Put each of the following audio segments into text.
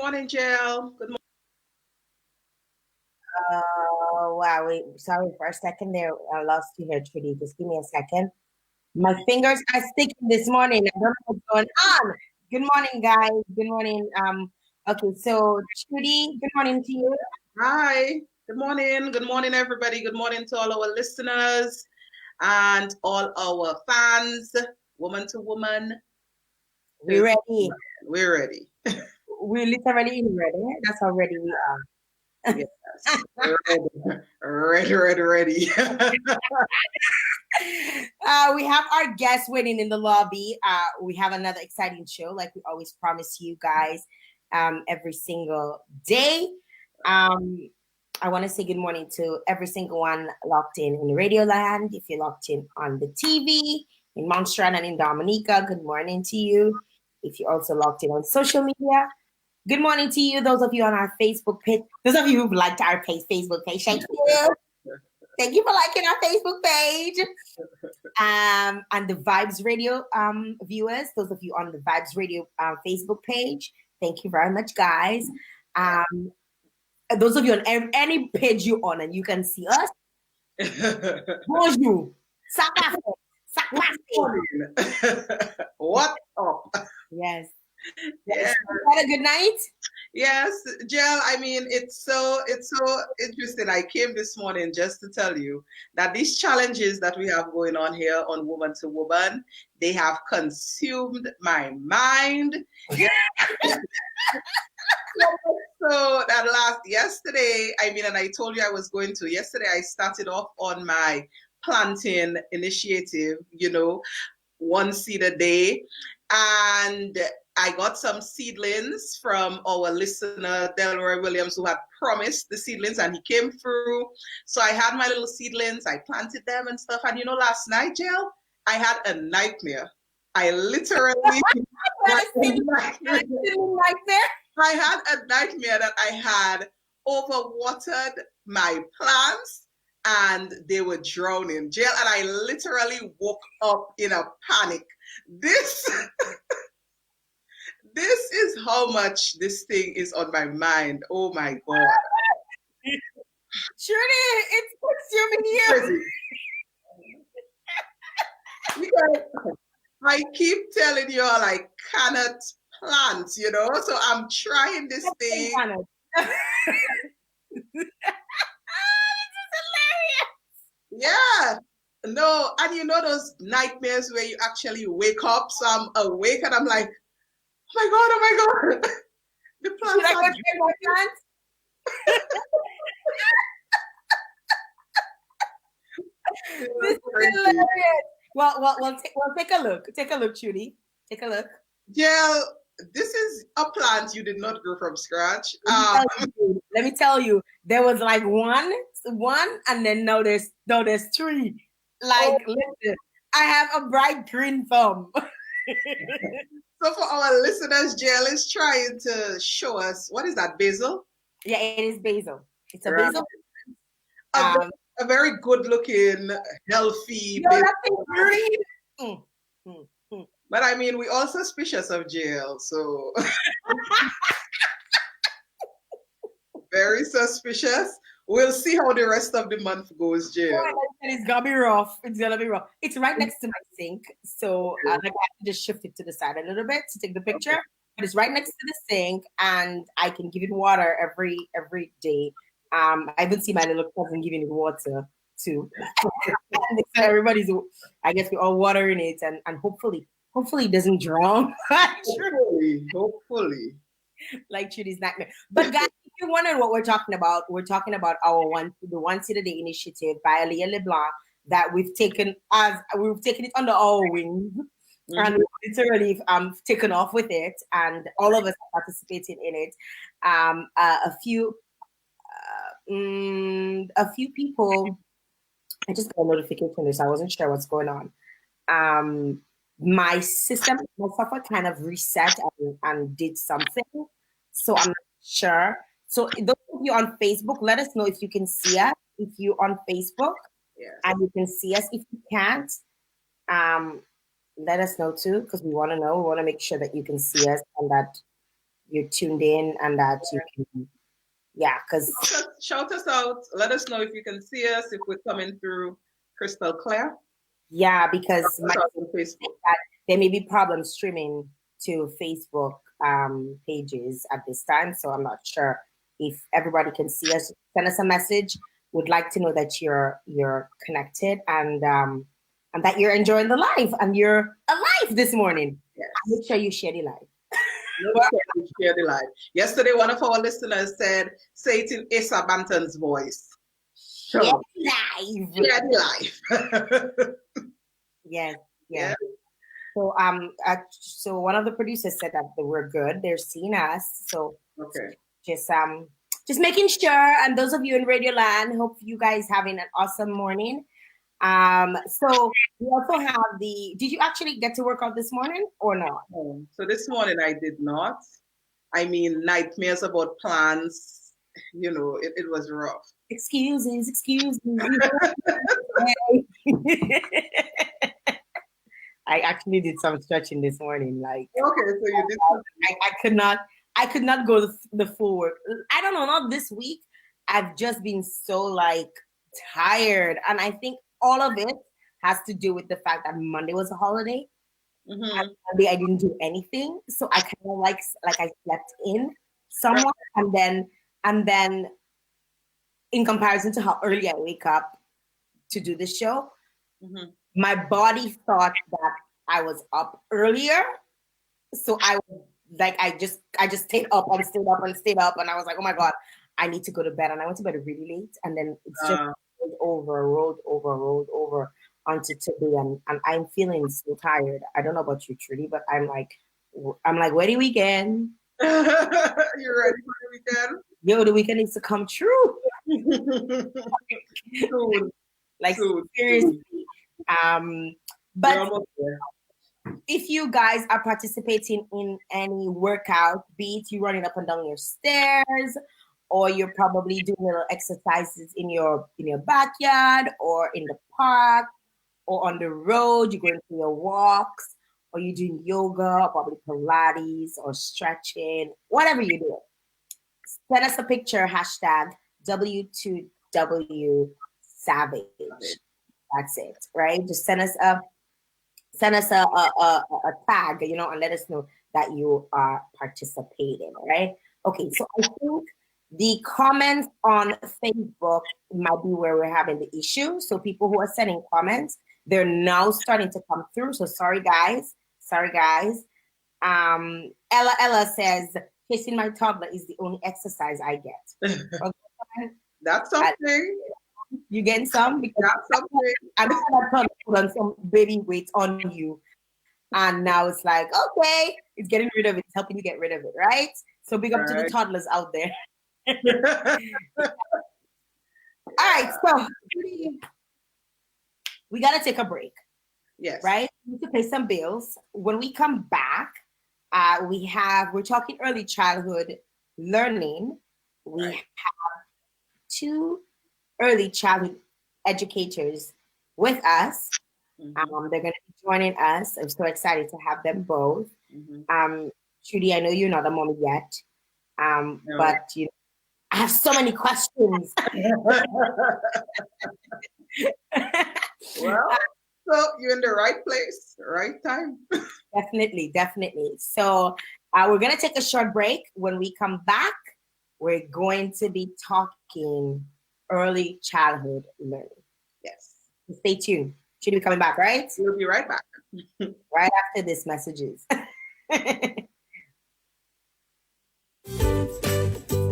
morning, Jael. Good morning. Wow. Wait, sorry for a second there. I lost you here, Trudy. Just give me a second. My fingers are sticking this morning. I don't know what's going on. Good morning, guys. Good morning. Okay, so Trudy, good morning to you. Hi. Good morning. Good morning, everybody. Good morning to all our listeners and all our fans. Woman2Woman. We ready. We're ready. We're literally in ready. That's how ready we are. Yes. Ready. We have our guests waiting in the lobby. We have another exciting show, like we always promise you guys, every single day. I want to say good morning to every single one locked in Radio Land. If you're locked in on the TV in Montserrat and in Dominica, good morning to you. If you're also locked in on social media, good morning to you. Those of you on our Facebook page, those of you who've liked our Facebook page, thank you. Thank you for liking our Facebook page. And the Vibes Radio viewers, those of you on the Vibes Radio Facebook page, thank you very much, guys. Those of you on any page you on and you can see us, bonjour, What up? Yes. Yeah. Had a good night? Yes, Jael, I mean, it's so interesting. I came this morning just to tell you that these challenges that we have going on here on Woman2Woman, they have consumed my mind. Yeah. So that yesterday, I mean, and I told you I was going to. Yesterday, I started off on my planting initiative, one seed a day. And I got some seedlings from our listener, Delroy Williams, who had promised the seedlings, and he came through. So I had my little seedlings, I planted them and stuff. And last night, Jael, I had a nightmare. I literally I had a nightmare that I had overwatered my plants and they were drowning. Jael, and I literally woke up in a panic. This is how much this thing is on my mind. Oh my God. Trudy, it's consuming you. Because I keep telling you all I cannot plant, so I'm trying this thing. This is hilarious. Yeah. No, and those nightmares where you actually wake up, so I'm awake and I'm like, oh my God. The plants Should I go check my plants? This is hilarious. Well, take a look. Take a look, Trudy. Take a look. Jael, this is a plant you did not grow from scratch. Let me tell you, there was like one, and then now there's three. Like, listen, I have a bright green thumb. So for our listeners, Jael is trying to show us, what is that, basil? Yeah, it is basil. It's a basil. A very good-looking, healthy basil. Green. But I mean, we're all suspicious of Jael, so very suspicious. We'll see how the rest of the month goes, Jael. It's gonna be rough. It's gonna be rough. It's right next to my sink, so I have to just shift it to the side a little bit to take the picture. But it's right next to the sink, and I can give it water every day. I even see my little cousin giving it water too. So everybody's, I guess, we're all watering it, and hopefully it doesn't drown. Hopefully. Like Trudy's nightmare. But guys, if you're wondering what we're talking about our the one seed a day initiative by Leah LeBlanc that we've taken it under our wings, and we've literally taken off with it, and all of us are participating in it. A few people. I just got a notification, so I wasn't sure what's going on. My system, my software kind of reset and did something. So I'm not sure. So those of you on Facebook, let us know if you can see us. If you're on Facebook and you can see us. If you can't, let us know too, because we want to know. We want to make sure that you can see us and that you're tuned in and that you can, because shout us out. Let us know if you can see us, if we're coming through crystal clear. Because on Facebook. There may be problems streaming to Facebook pages at this time, so I'm not sure if everybody can see us. Send us a message. Would like to know that you're connected and that you're enjoying the live and you're alive this morning. Yes. Make sure you share the live. Share the live. Yesterday, one of our listeners said, "Say it in Asa Banton's voice." Share the live. Share the live. Yes. Yeah. So one of the producers said that we're good. They're seeing us. So okay. Just making sure. And those of you in Radio Land, hope you guys having an awesome morning. So we also have did you actually get to work out this morning or not? So this morning I did not. I mean, nightmares about plans, it was rough. Excuses. I actually did some stretching this morning. Okay, so you did. I could not go the full work. I don't know, not this week. I've just been so tired, and I think all of it has to do with the fact that Monday was a holiday. Mm-hmm. And Monday I didn't do anything, so I kind of like I slept in somewhat, and then in comparison to how early I wake up to do the show. Mm-hmm. My body thought that I was up earlier, so I was I just stayed up and stayed up and stayed up, and I was like, oh my God, I need to go to bed. And I went to bed really late, and then it's just rolled over onto today, and I'm feeling so tired. I don't know about you, Trudy, but I'm like, where the weekend? You ready for the weekend? Yo, the weekend needs to come true. Soon. Seriously. But if you guys are participating in any workout, be it you running up and down your stairs, or you're probably doing little exercises in your backyard or in the park or on the road, you're going for your walks, or you're doing yoga, or probably Pilates or stretching, whatever you do, send us a picture, hashtag W2W Savage. That's it, right? Just send us a tag, and let us know that you are participating, right? Okay, so I think the comments on Facebook might be where we're having the issue. So people who are sending comments, they're now starting to come through. So sorry guys. Ella says, kissing my toddler is the only exercise I get. Okay. That's something. You getting some? Because that's something. I'm gonna put on some baby weight on you. And now it's like, okay, it's getting rid of it. It's helping you get rid of it, right? So big up to the toddlers out there. All right, so we got to take a break. Yes. Right? We need to pay some bills. When we come back, we're talking early childhood learning. We have 2 early childhood educators with us. Mm-hmm. They're going to be joining us. I'm so excited to have them both. Mm-hmm. Trudy, I know you're not a mommy yet, no. But I have so many questions. Well, so you're in the right place, right time. Definitely. So we're going to take a short break. When we come back, we're going to be talking early childhood learning. Yes. Stay tuned. Should be coming back, right? We'll be right back. Right after this messages.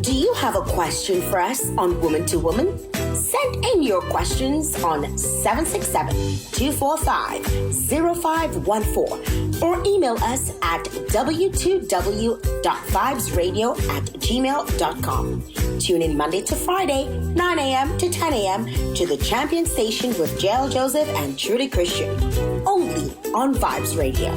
Do you have a question for us on Woman2Woman? Send in your questions on 767-245-0514 or email us at w2w.vibesradio@gmail.com. Tune in Monday to Friday, 9 a.m. to 10 a.m. to the Champion Station with Jael Joseph and Trudy Christian, only on Vibes Radio.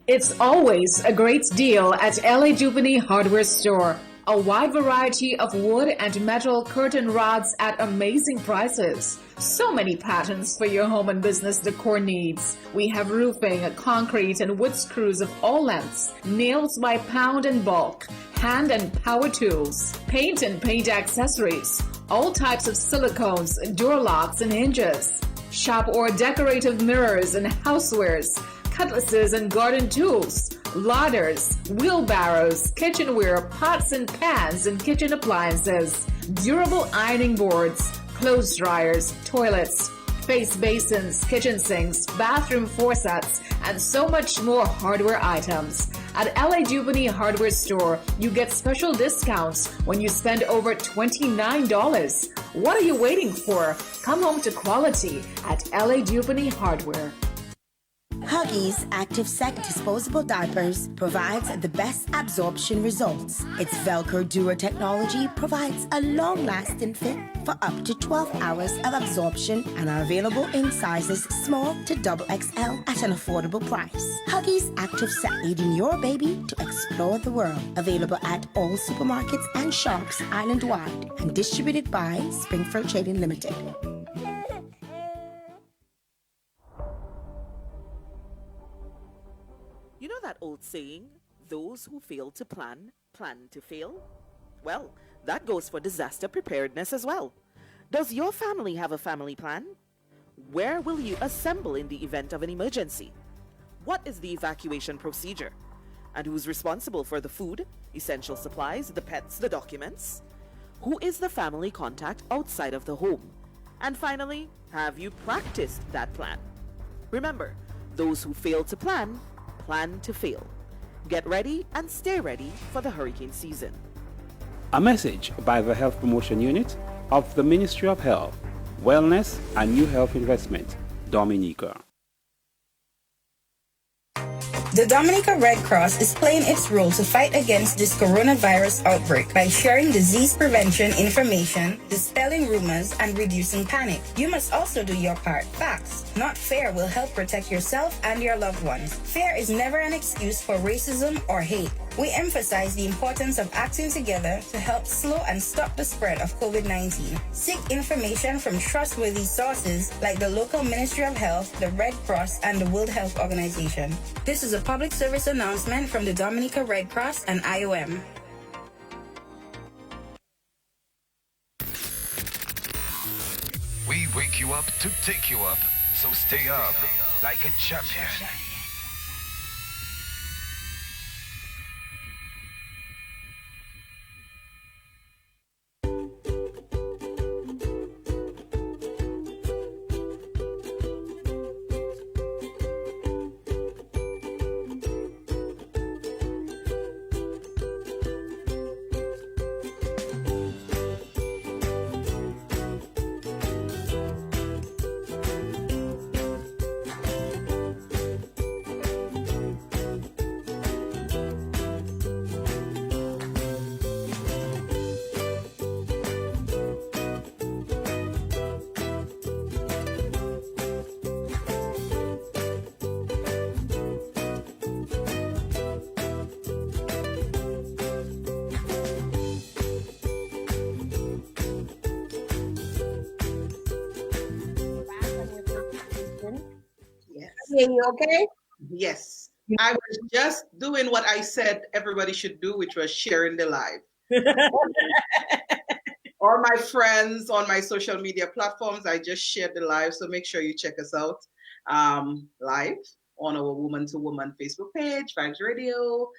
It's always a great deal at LA Jubilee Hardware Store. A wide variety of wood and metal curtain rods at amazing prices. So many patterns for your home and business decor needs. We have roofing, concrete, and wood screws of all lengths, nails by pound and bulk, hand and power tools, paint and paint accessories, all types of silicones, door locks, and hinges, shop or decorative mirrors and housewares, cutlasses and garden tools, ladders, wheelbarrows, kitchenware, pots and pans and kitchen appliances, durable ironing boards, clothes dryers, toilets, face basins, kitchen sinks, bathroom faucets, and so much more hardware items. At LA Dubany Hardware Store, you get special discounts when you spend over $29. What are you waiting for? Come home to quality at LA Dubany Hardware. Huggies Active Sec disposable diapers provides the best absorption results. Its Velcro Dura technology provides a long-lasting fit for up to 12 hours of absorption and are available in sizes small to XXL at an affordable price. Huggies Active Sec, aiding your baby to explore the world. Available at all supermarkets and shops island-wide and distributed by Springfield Trading Limited. You know that old saying, those who fail to plan, plan to fail? Well, that goes for disaster preparedness as well. Does your family have a family plan? Where will you assemble in the event of an emergency? What is the evacuation procedure? And who's responsible for the food, essential supplies, the pets, the documents? Who is the family contact outside of the home? And finally, have you practiced that plan? Remember, those who fail to plan, plan to fail. Get ready and stay ready for the hurricane season. A message by the Health Promotion Unit of the Ministry of Health, Wellness and New Health Investment, Dominica. The Dominica Red Cross is playing its role to fight against this coronavirus outbreak by sharing disease prevention information, dispelling rumors, and reducing panic. You must also do your part. Facts, not fear, will help protect yourself and your loved ones. Fear is never an excuse for racism or hate. We emphasize the importance of acting together to help slow and stop the spread of COVID-19. Seek information from trustworthy sources like the local Ministry of Health, the Red Cross, and the World Health Organization. This is a public service announcement from the Dominica Red Cross and IOM. We wake you up to take you up, so stay up like a champion. Are you okay? Yes. I was just doing what I said everybody should do, which was sharing the live. All my friends on my social media platforms, I just shared the live. So make sure you check us out live on our Woman2Woman Facebook page, Vibes Radio.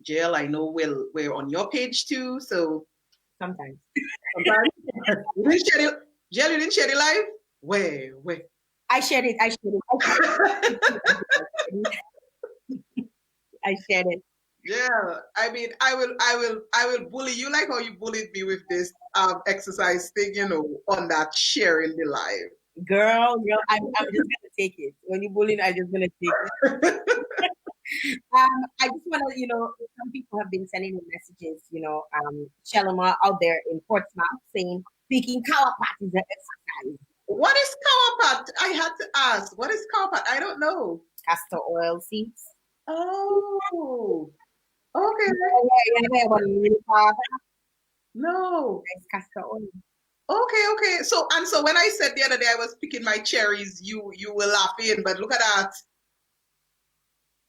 Jael, I know we're on your page too. So Sometimes. You didn't share it. Jael, you didn't share the live? Where? I shared it. I shared it. Yeah, I mean, I will bully you like how you bullied me with this exercise thing, on that sharing the live. Girl, I'm just gonna take it. When you bullying, I'm just gonna take it. I just want to, some people have been sending me messages, Shaloma out there in Portsmouth saying, speaking Kawapat is an exercise. What is Kawapat? I had to ask. What is Kawapat? I don't know. Castor oil seeds. Oh. Okay. Yeah, No. it's castor oil. Okay. So when I said the other day I was picking my cherries, you were laughing, but look at that.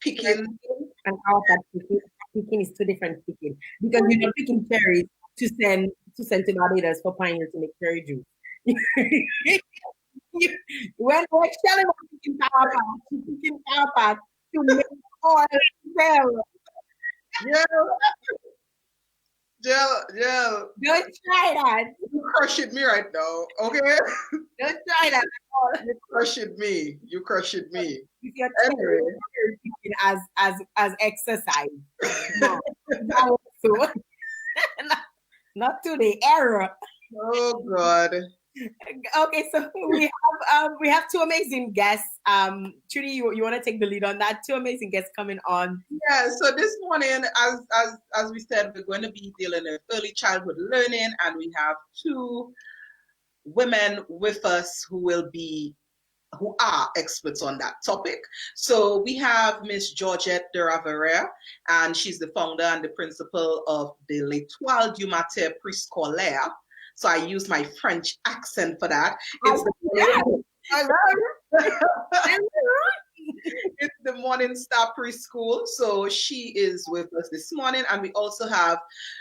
Picking. And outside picking. Picking is two different picking because you're not picking cherries to send to Barbados for pioneers to make cherry juice. When Shelly was picking power pot, she's picking power pot to make oil to sell. Gel. Don't try that. You crushing me right now, okay? Don't try that at all. You crushing me. If you're Anyway. picking as exercise. No. So, not to the error. Oh God. Okay, so we have two amazing guests. Trudy, you want to take the lead on that? Two amazing guests coming on. Yeah, so this morning, as we said, we're going to be dealing with early childhood learning, and we have two women with us who are experts on that topic. So we have Miss Georgette Deravarere, and she's the founder and the principal of the L'Étoile du Matin Préscolaire. So I use my French accent for that. It's the Morning Star Preschool. So she is with us this morning. And we also have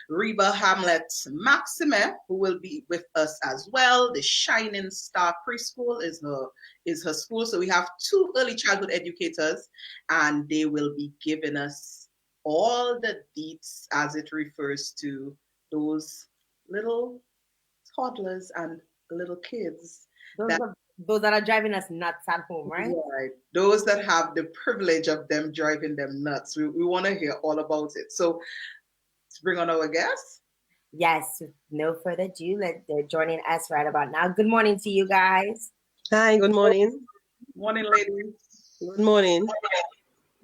Reber Maximea, who will be with us as well. The Shining Star Preschool is her school. So we have two early childhood educators, and they will be giving us all the deets as it refers to those little toddlers and little kids. Those that are driving us nuts at home, right? Right. Those that have the privilege of them driving them nuts. We want to hear all about it. So let's bring on our guests. Yes, with no further ado, they're joining us right about now. Good morning to you guys. Hi, good morning. Morning, ladies. Good morning.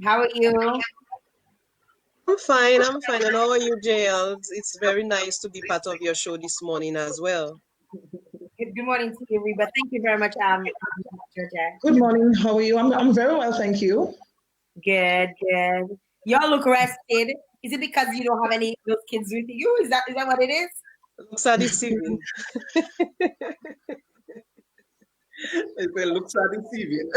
How are you? I'm fine. And how are you, Jael? It's very nice to be part of your show this morning as well. Good morning to you, Reba. Thank you very much, Georgette. Good morning. How are you? I'm very well, thank you. Good. Y'all look rested. Is it because you don't have any of those kids with you? Is that what it is? Looks are deceiving. It looks are deceiving.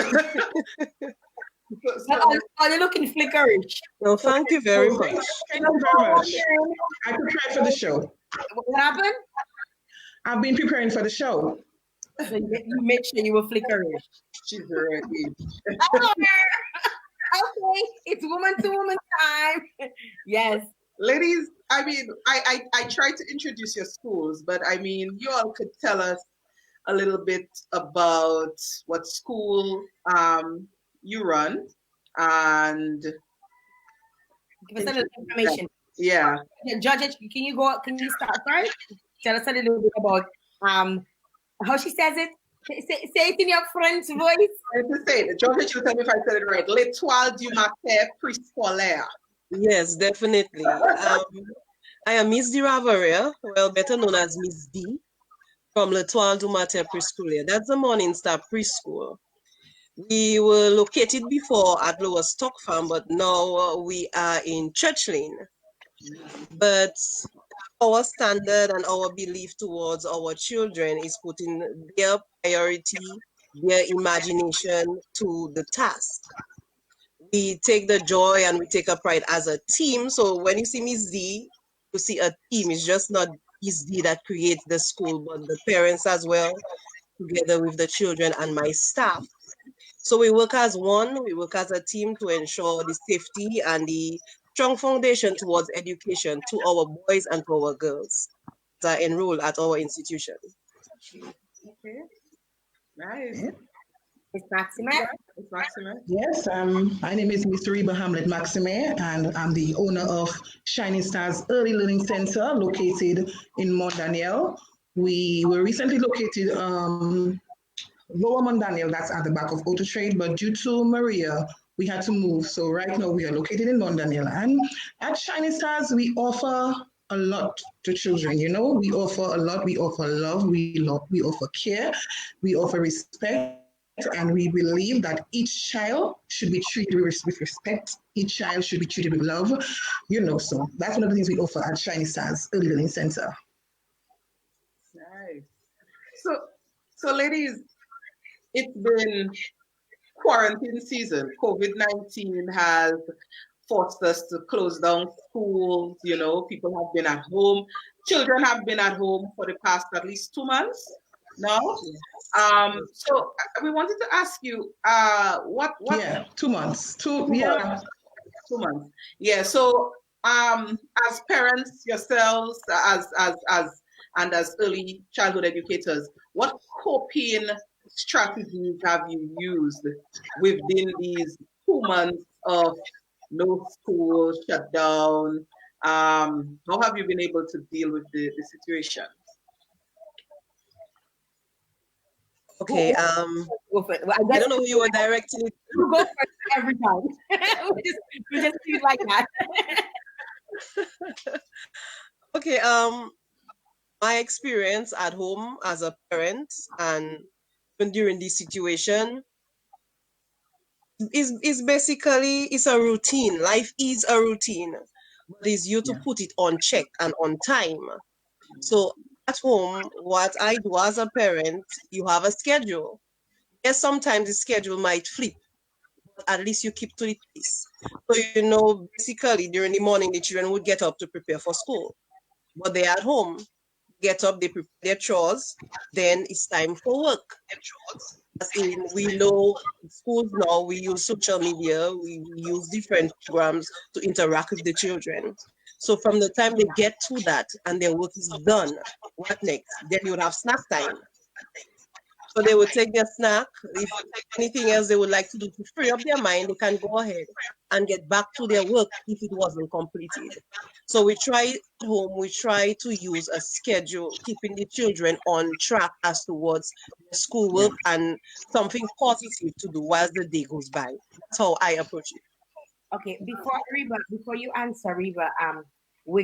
Are you looking flickerish? No, thank you very much. Thank you very much. I prepared for the show. What happened? I've been preparing for the show. So you made sure you were flickerish. She's ready. Okay, it's Woman2Woman time. Yes. Ladies, I mean, I tried to introduce your schools, but I mean, you all could tell us a little bit about what school you run and give us a little information. Yeah. Georgette, can you start first? Tell us a little bit about how she says it. Say it in your French voice. I have to say it. Georgette, you tell me if I said it right. L'Étoile du Matin Préscolaire. Yes, definitely. I am Miss Deravarere, well, better known as Miss D, from L'Étoile du Matin Préscolaire. That's the Morning Star Preschool. We were located before at Lower Stock Farm, but now we are in Church Lane. But our standard and our belief towards our children is putting their priority, their imagination to the task. We take the joy and we take a pride as a team. So when you see Miss D, you see a team. It's just not Miss D that creates the school, but the parents as well, together with the children and my staff. So we work as one, we work as a team to ensure the safety and the strong foundation towards education to our boys and to our girls that are enrolled at our institution. Okay. Nice. Miss Maximea? Yes, my name is Miss Reber Maximea, and I'm the owner of Shining Stars Early Learning Center located in Mont Daniel. We were recently located Lower Mont Daniel, that's at the back of Auto Trade, but due to Maria, we had to move. So right now we are located in Mont Daniel. And at Shining Stars, we offer a lot to children. You know, we offer a lot. We offer love. We offer care. We offer respect. and we believe that each child should be treated with respect. Each child should be treated with love. So that's one of the things we offer at Shiny Stars Early Learning Center. Nice. So ladies, it's been quarantine season. COVID-19 has forced us to close down schools. People have been at home. Children have been at home for the past at least 2 months now. So we wanted to ask you, what? Yeah, 2 months. 2 months. Yeah. So, as parents yourselves, as early childhood educators, what coping strategies have you used within these 2 months of no school shutdown? How have you been able to deal with the situation? Okay. Go for it. Well, I don't know who you were directing it to. You go first every time. we just do it like that. Okay. My experience at home as a parent and even during this situation is basically it's a routine. Life is a routine, but it's you to put it on check and on time. So at home, what I do as a parent, you have a schedule. Yes, sometimes the schedule might flip, but at least you keep to the pace. So, basically during the morning, the children would get up to prepare for school, but they're at home, get up, they prepare their chores, then it's time for work. As in, we know schools now, we use social media, we use different programs to interact with the children. So from the time they get to that and their work is done, what next? Then you would have snack time. So they would take their snack. If anything else they would like to do to free up their mind, they can go ahead and get back to their work if it wasn't completed. So we try at home, we try to use a schedule, keeping the children on track as towards their schoolwork and something positive to do while the day goes by. That's how I approach it. Okay, before you answer, Reba, I'm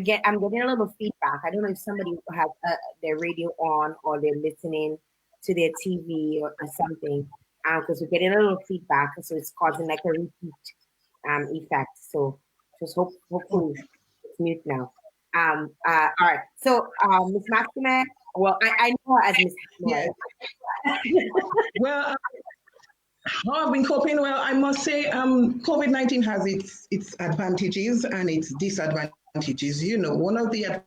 getting a little feedback. I don't know if somebody has their radio on or they're listening to their TV or something, because we're getting a little feedback, so it's causing like a repeat effect. So just hopefully it's mute now. All right. So Miss Maximea, well, I know her as Miss. Yeah. Well, how I've been coping. Well, I must say, COVID-19 has its advantages and its disadvantages. One of the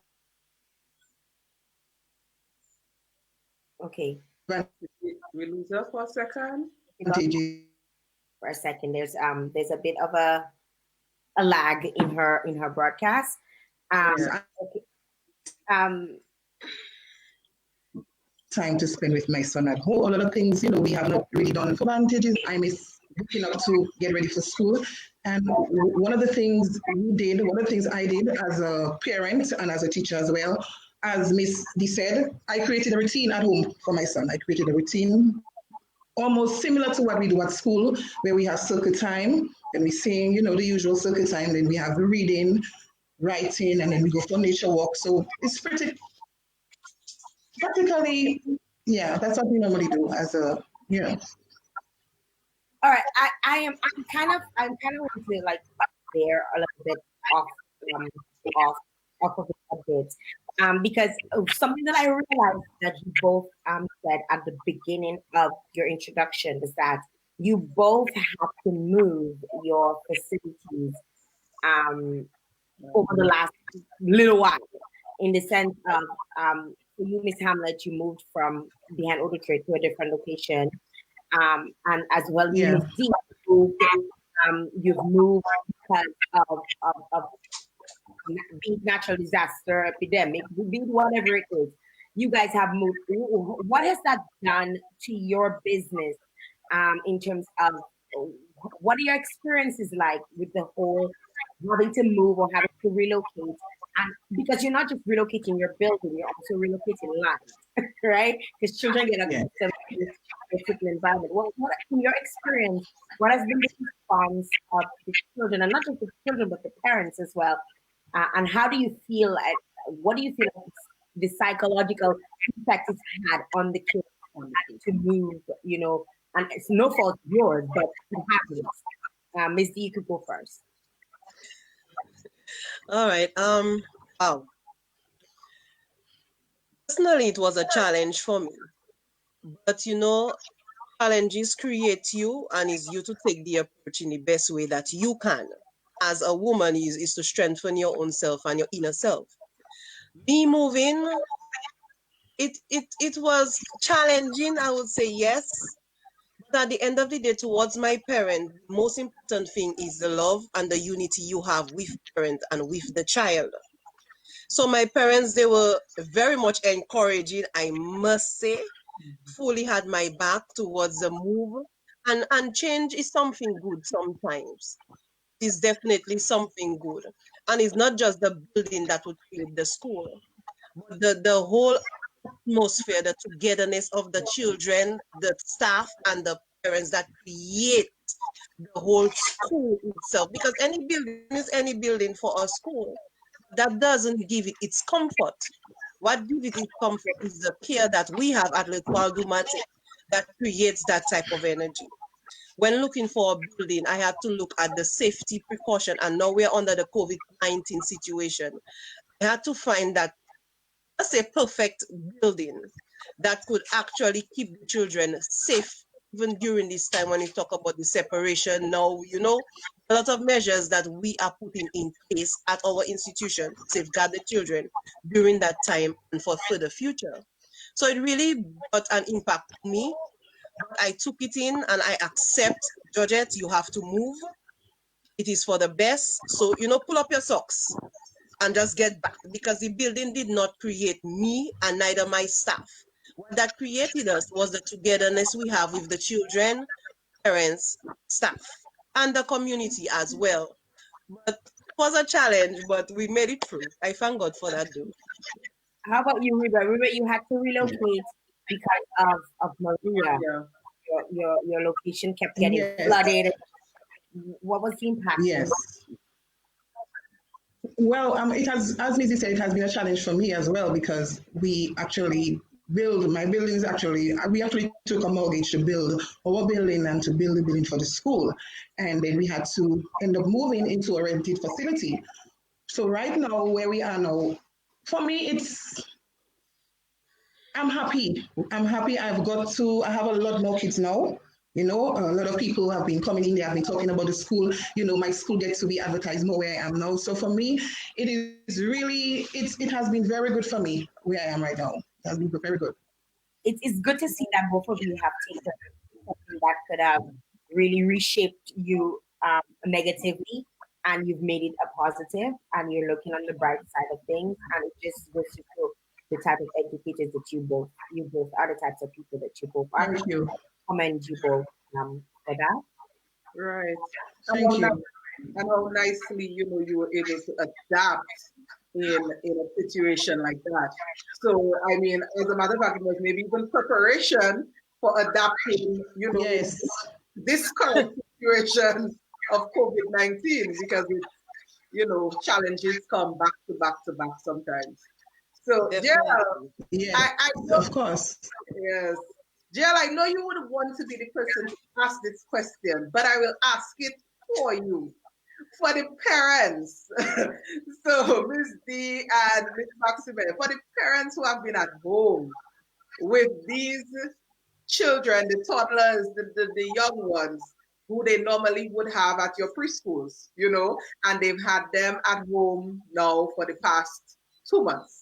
Okay. We lose her for a second. advantages. For a second, there's a bit of a lag in her broadcast. Okay. Time to spend with my son at home. A lot of things, we have not really done. Advantages. I miss looking up to get ready for school. And one of the things I did as a parent and as a teacher as well, as Miss D said, I created a routine at home for my son. I created a routine almost similar to what we do at school, where we have circle time and we sing, the usual circle time. Then we have the reading, writing, and then we go for nature walk. So it's practically, yeah, that's what we normally do as a, All right, I'm kind of want to like there a little bit off of it a bit, because something that I realized that you both said at the beginning of your introduction was that you both have to move your facilities over the last little while, in the sense of for you, Miss Hamlet, you moved from behind Old Trade to a different location. And as well, you you've moved because of be it natural disaster, epidemic, be it whatever it is. You guys have moved. What has that done to your business in terms of what are your experiences like with the whole having to move or having to relocate? And because you're not just relocating your building, you're also relocating life, right? Because children get accustomed to a particular environment. Well, what in your experience, what has been the response of the children, and not just the children, but the parents as well? And how do you feel? What do you feel like the psychological effect it's had on the kids to move? and it's no fault of yours, but it happens. Ms. D, you could go first. All right. Wow. Personally, it was a challenge for me. But challenges create you, and it's you to take the approach in the best way that you can. As a woman, is to strengthen your own self and your inner self. Me moving, it was challenging, I would say yes. But at the end of the day, towards my parent, the most important thing is the love and the unity you have with parent and with the child. So my parents, they were very much encouraging, I must say, fully had my back towards the move. And change is something good sometimes. It's definitely something good. And it's not just the building that would create the school, but the whole atmosphere, the togetherness of the children, the staff, and the parents that create the whole school itself. Because any building is any building for a school. That doesn't give it its comfort. What gives it its comfort is the care that we have at L'Etoile du Matin that creates that type of energy. When looking for a building, I had to look at the safety precaution, and now we're under the COVID-19 situation. I had to find that that's a perfect building that could actually keep the children safe even during this time when you talk about the separation. Now, a lot of measures that we are putting in place at our institution to safeguard the children during that time and for the future. So it really brought an impact on me, but I took it in and I accept, Georgette, you have to move. It is for the best. So, pull up your socks and just get back, because the building did not create me and neither my staff. What that created us was the togetherness we have with the children, parents, staff, and the community as well. But it was a challenge, but we made it through. I thank God for that, though. How about you, Reber? Reber, you had to relocate because of Maria. Yeah. Your location kept getting flooded. What was the impact? Yes. Well, it has, as Missy said, it has been a challenge for me as well, because we actually my buildings we actually took a mortgage to build our building and to build the building for the school. And then we had to end up moving into a rented facility. So right now, where we are now, for me, I'm happy. I'm happy. I have a lot more kids now. A lot of people have been coming in. They have been talking about the school. My school gets to be advertised more where I am now. So for me, it has been very good for me where I am right now. It has been very good. It's good to see that both of you have taken something that could have really reshaped you negatively, and you've made it a positive, and you're looking on the bright side of things, and it just goes to show the type of educators that you both are, the types of people that you both are. Thank you. Commend you both for that. Right. Thank you. And how nicely, you were able to adapt in a situation like that. So, I mean, as a matter of fact, it was maybe even preparation for adapting, Yes. this current situation of COVID-19, because challenges come back to back to back sometimes. So, Jael, yes, I know, of course. Yes. Jael, I know you would want to be the person to ask this question, but I will ask it for you. For the parents, so Ms. D and Ms. Maximea, for the parents who have been at home with these children, the toddlers, the young ones, who they normally would have at your preschools, and they've had them at home now for the past 2 months.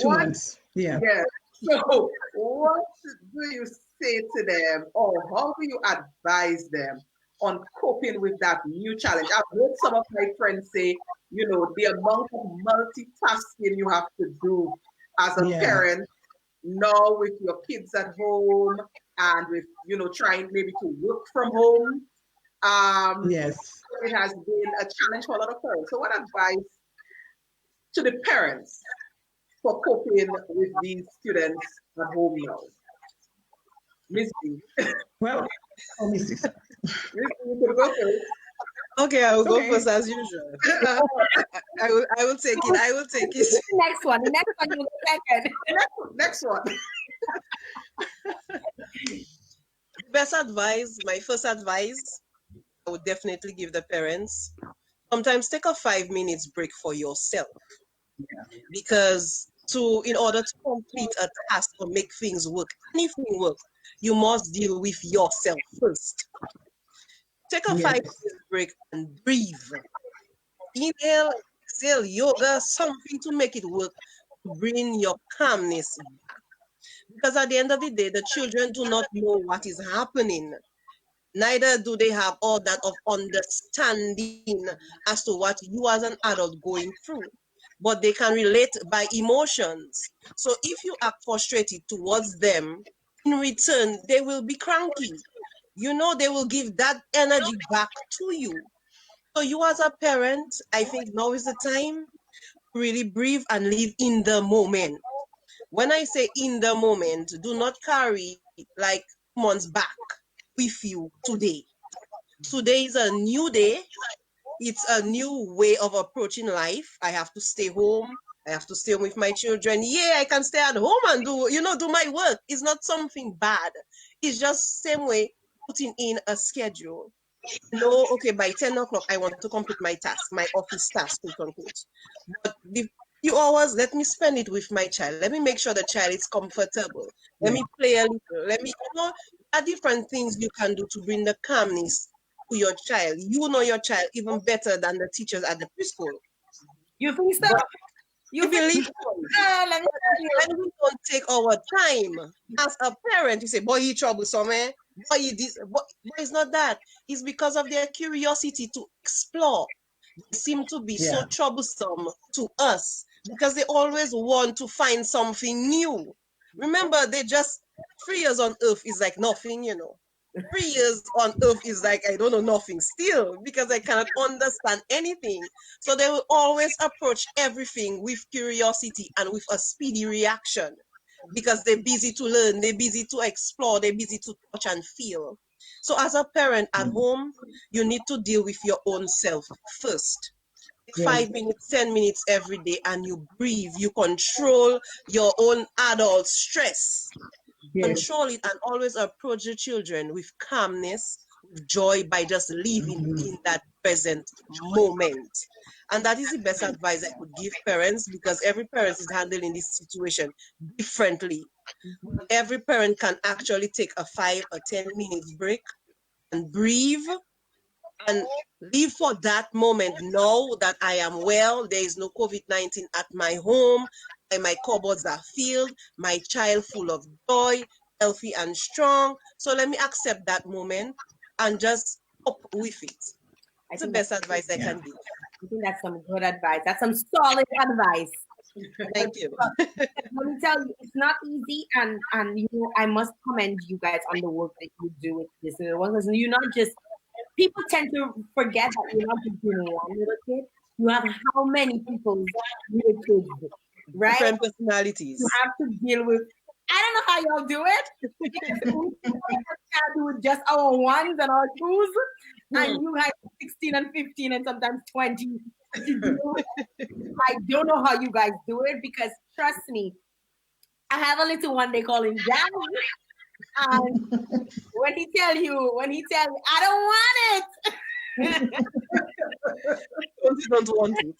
2 months, yeah. Yeah. So what do you say to them, or how do you advise them on coping with that new challenge? I've heard some of my friends say, the amount of multitasking you have to do as a parent now with your kids at home and with, trying maybe to work from home. Yes. It has been a challenge for a lot of parents. So what advice to the parents for coping with these students at home now? Miss B. Well, Miss B, you can go first. Okay, I will go first as usual. I will take it. I will take it. Next one. The next one, you will second. Next one. Best advice, my first advice, I would definitely give the parents. Sometimes take a 5 minutes break for yourself because in order to complete a task or make things work, anything work, you must deal with yourself first. Take a Yes. 5 minutes break and breathe. Inhale, exhale, yoga, something to make it work, to bring your calmness back. Because at the end of the day, the children do not know what is happening. Neither do they have all that of understanding as to what you as an adult going through. But they can relate by emotions. So if you act frustrated towards them, in return, they will be cranky. They will give that energy back to you. So you as a parent, I think now is the time to really breathe and live in the moment. When I say in the moment, do not carry like months back with you today. Today is a new day. It's a new way of approaching life. I have to stay home. I have to stay home with my children. Yeah, I can stay at home and do my work. It's not something bad. It's just same way putting in a schedule. No, okay, by 10 o'clock, I want to complete my task, my office task, quote unquote. But the few hours, let me spend it with my child. Let me make sure the child is comfortable. Let me play a little. There are different things you can do to bring the calmness to your child. You know your child even better than the teachers at the preschool. You think so? But You I think believe let me tell you. when we don't take our time as a parent, you say, boy, you troublesome, eh? Boy, you this, but it's not that. It's because of their curiosity to explore. They seem to be so Yeah. troublesome to us because they always want to find something new. Remember, they just 3 years on earth is like nothing. 3 years on earth is like, I don't know, nothing still because I cannot understand anything. So they will always approach everything with curiosity and with a speedy reaction because they're busy to learn, they're busy to explore, they're busy to touch and feel. So as a parent at home, you need to deal with your own self first. Yes. 5 minutes, 10 minutes every day, and you breathe, you control your own adult stress. Yes. Control it and always approach the children with calmness, with joy by just living in that present moment. And that is the best advice I could give parents because every parent is handling this situation differently. Every parent can actually take a 5 or 10 minutes break and breathe and live for that moment. Know that I am well. There is no COVID-19 at my home. And my cupboards are filled. My child full of joy, healthy and strong. So let me accept that moment and just up with it. I It's the think best advice I can give. I think that's some good advice. That's some solid advice. Thank you. Let me tell you, it's not easy, and I must commend you guys on the work that you do with this little one because you're not just. People tend to forget that you're not just doing one little kid. You have how many people's little kids, right? Different personalities. You have to deal with. I don't know how y'all do it. We can't do it just our ones and our twos, and you have 16 and 15 and sometimes 20 to do. I don't know how you guys do it because trust me, I have a little one they call him Daddy. And when he tell you, I don't want it. Don't want it.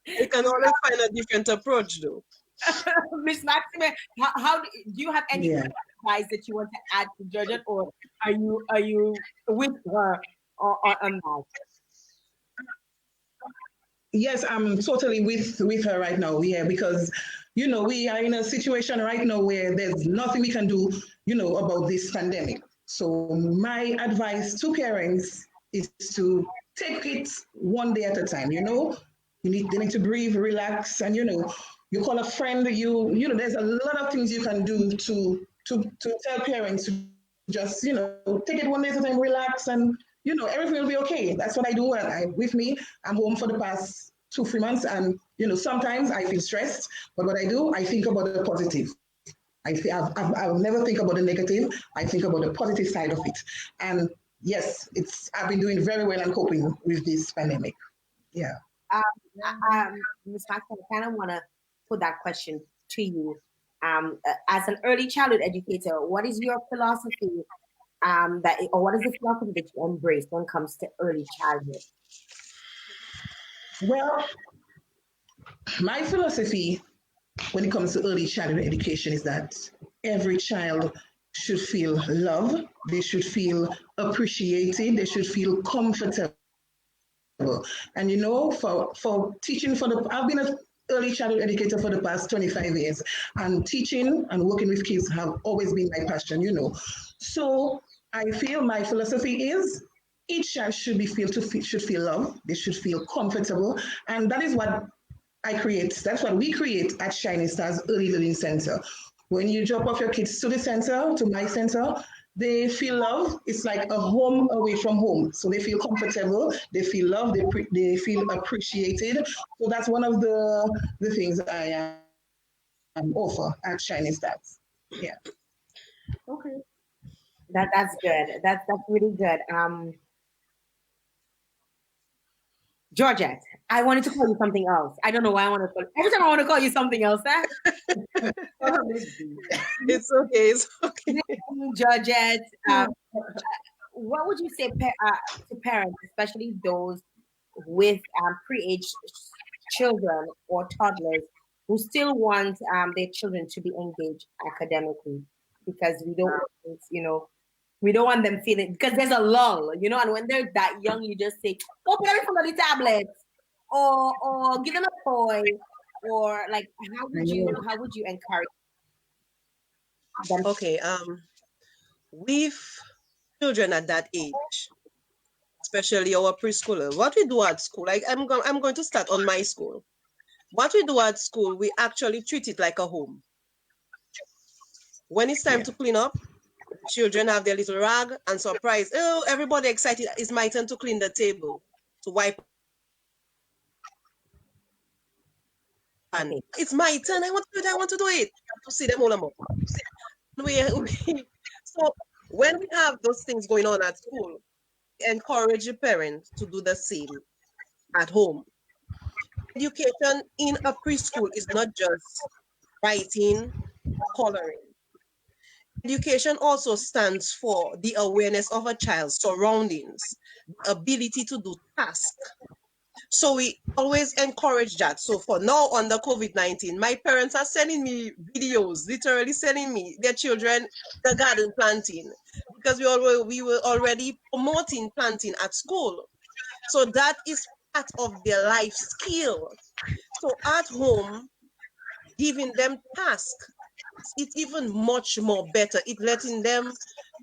You can always find a different approach though. Miss Maxime, how do you have any advice that you want to add to Georgette, or are you with her on that? Yes, I'm totally with her right now. Yeah, because we are in a situation right now where there's nothing we can do, about this pandemic. So my advice to parents is to take it one day at a time. They need to breathe, relax, and you call a friend. There's a lot of things you can do to tell parents to just take it one day at a time, relax, and everything will be okay. That's what I do. And with me, I'm home for the past 2-3 months, and sometimes I feel stressed. But what I do, I think about the positive. I'll never think about the negative. I think about the positive side of it. And yes, I've been doing very well and coping with this pandemic. Yeah. Ms. Maxine, I kind of want to put that question to you. As an early childhood educator, what is your philosophy or what is the philosophy that you embrace when it comes to early childhood? Well, my philosophy when it comes to early childhood education is that every child should feel love, they should feel appreciated, they should feel comfortable. And for teaching I've been an early childhood educator for the past 25 years, and teaching and working with kids have always been my passion. So I feel my philosophy is each child should feel love, they should feel comfortable, and that is what that's what we create at Shining Stars Early Learning Center. When you drop off your kids to the center, to my center, they feel love. It's like a home away from home. So they feel comfortable, they feel loved, they feel appreciated. So that's one of the things I offer at Shining Stars. Yeah. Okay. That's good. That's really good. Georgette, I wanted to call you something else. I don't know why I want to call you. Every time I want to call you something else, It's okay. It's okay. Georgette, what would you say to parents, especially those with pre-age children or toddlers who still want their children to be engaged academically? Because we don't want them feeling, because there's a lull, and when they're that young, you just say, oh, put them on the tablet, or give them a toy, or like, how would you encourage them? Okay, with children at that age, especially our preschooler, what we do at school, like I'm going to start on my school. What we do at school, we actually treat it like a home. When it's time to clean up, children have their little rag and surprise. Oh, everybody excited. It's my turn to clean the table, to wipe. And it's my turn. I want to do it. I want to do it. To see them all more. So when we have those things going on at school, we encourage the parents to do the same at home. Education in a preschool is not just writing, coloring. Education also stands for the awareness of a child's surroundings, the ability to do tasks. So we always encourage that. So for now, under COVID-19, my parents are sending me videos, literally sending me their children the garden planting, because we were already promoting planting at school. So that is part of their life skill. So at home, giving them tasks, it's even much more better. It's letting them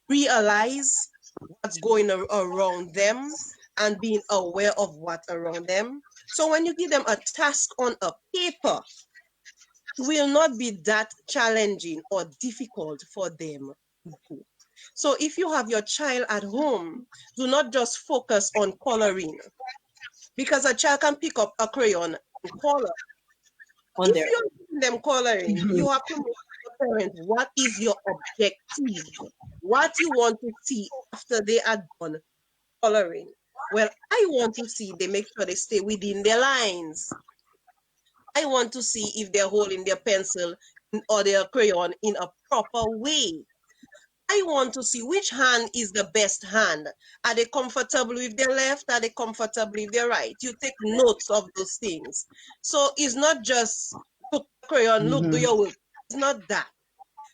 realize what's going around them and being aware of what's around them. So when you give them a task on a paper, it will not be that challenging or difficult for them to do. So if you have your child at home, do not just focus on coloring, because a child can pick up a crayon and color. If you're giving them coloring, you have to make the parent, what is your objective? What you want to see after they are done coloring? Well, I want to see they make sure they stay within their lines. I want to see if they're holding their pencil or their crayon in a proper way. I want to see which hand is the best hand. Are they comfortable with their left? Are they comfortable with their right? You take notes of those things. So it's not just put crayon, look, do your work. It's not that.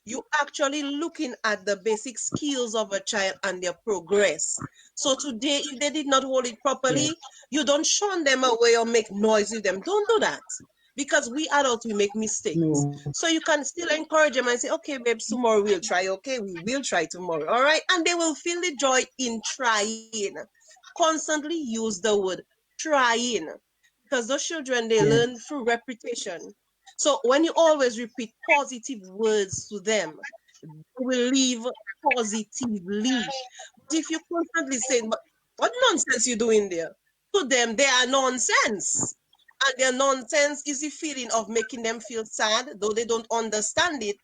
You actually looking at the basic skills of a child and their progress. So today, if they did not hold it properly, you don't shun them away or make noise with them. Don't do that. Because we adults, we make mistakes. So you can still encourage them and say, okay, babes, tomorrow we'll try. Okay, we will try tomorrow. All right. And they will feel the joy in trying. Constantly use the word trying. Because those children, they learn through repetition. So when you always repeat positive words to them, they will live positively. But if you constantly say, what nonsense you doing there? To them, they are nonsense. And their nonsense is the feeling of making them feel sad, though they don't understand it,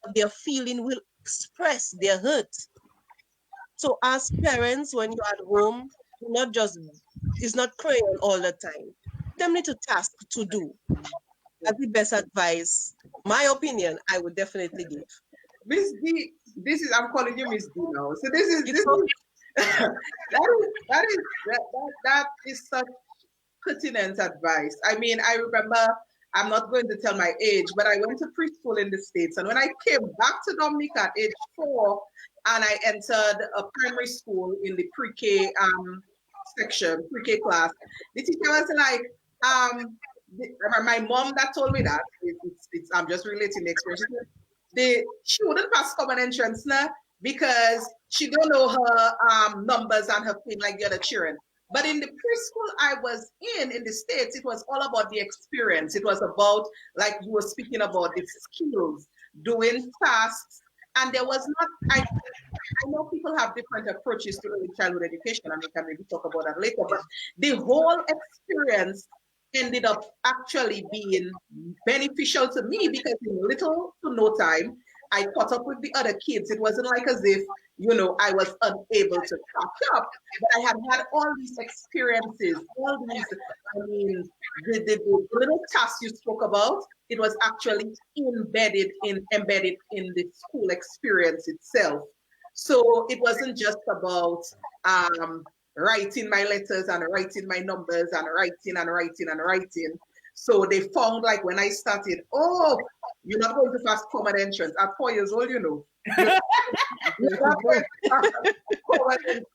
but their feeling will express their hurt. So as parents, when you're at home, it's not crying all the time. Them little task to do. That's the best advice my opinion, I would definitely give. Miss D, I'm calling you Miss D now. So this is that is such pertinent advice. I mean, I remember, I'm not going to tell my age, but I went to preschool in the States. And when I came back to Dominica at age 4, and I entered a primary school in the pre-K section, pre-K class, the teacher was like, my mom that told me that, I'm just relating the experience. She wouldn't pass common entrance now because she don't know her numbers and her thing like the other children. But in the preschool I was in the States, it was all about the experience. It was about, like you were speaking about, the skills, doing tasks. And there was not, I know people have different approaches to early childhood education, and we can maybe talk about that later, but the whole experience ended up actually being beneficial to me because in little to no time, I caught up with the other kids. It wasn't like as if, I was unable to catch up, but I had all these experiences, all these, the little tasks you spoke about, it was actually embedded in the school experience itself. So it wasn't just about writing my letters and writing my numbers and writing. So they found, like, when I started, you're not going to pass common entrance. At 4 years old, you're not going to pass common entrance.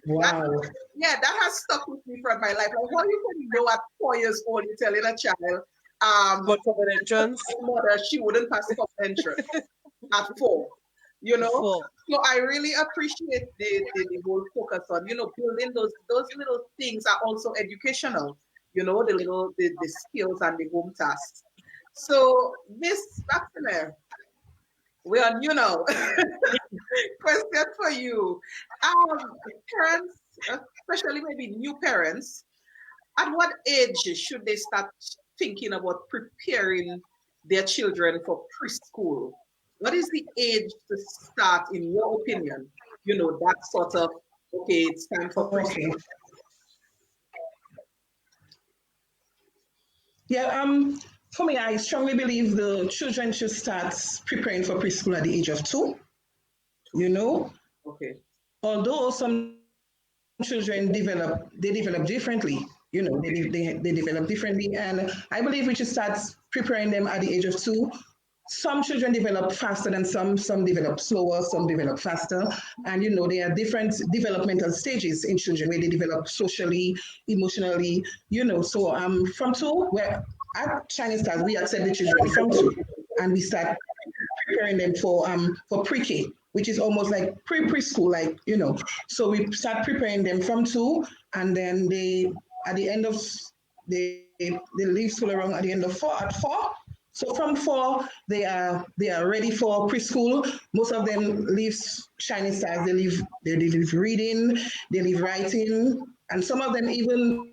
Wow. That has stuck with me throughout my life. Like, how you can know at 4 years old, you're telling a child, but common entrance? Mother, she wouldn't pass common entrance at 4. So I really appreciate the whole focus on, building those little things are also educational, the skills and the home tasks. So Miss Maximea, we're on you now. Question for you. Parents, especially maybe new parents, at what age should they start thinking about preparing their children for preschool? What is the age to start, in your opinion? That sort of, okay, it's time for preschool. Okay. Yeah, for me, I strongly believe the children should start preparing for preschool at the age of 2. Okay. Although some children develop differently. They develop differently, and I believe we should start preparing them at the age of 2. Some children develop faster than some develop slower, some develop faster. And, there are different developmental stages in children where they develop socially, emotionally, So from 2, where at Chinese Stars, we accept the children from 2 and we start preparing them for pre-K, which is almost like preschool, So we start preparing them from 2, and then they leave school around at the end of 4, at 4. So from 4, they are ready for preschool. Most of them leave Shining Stars. They leave reading, they leave writing, and some of them even.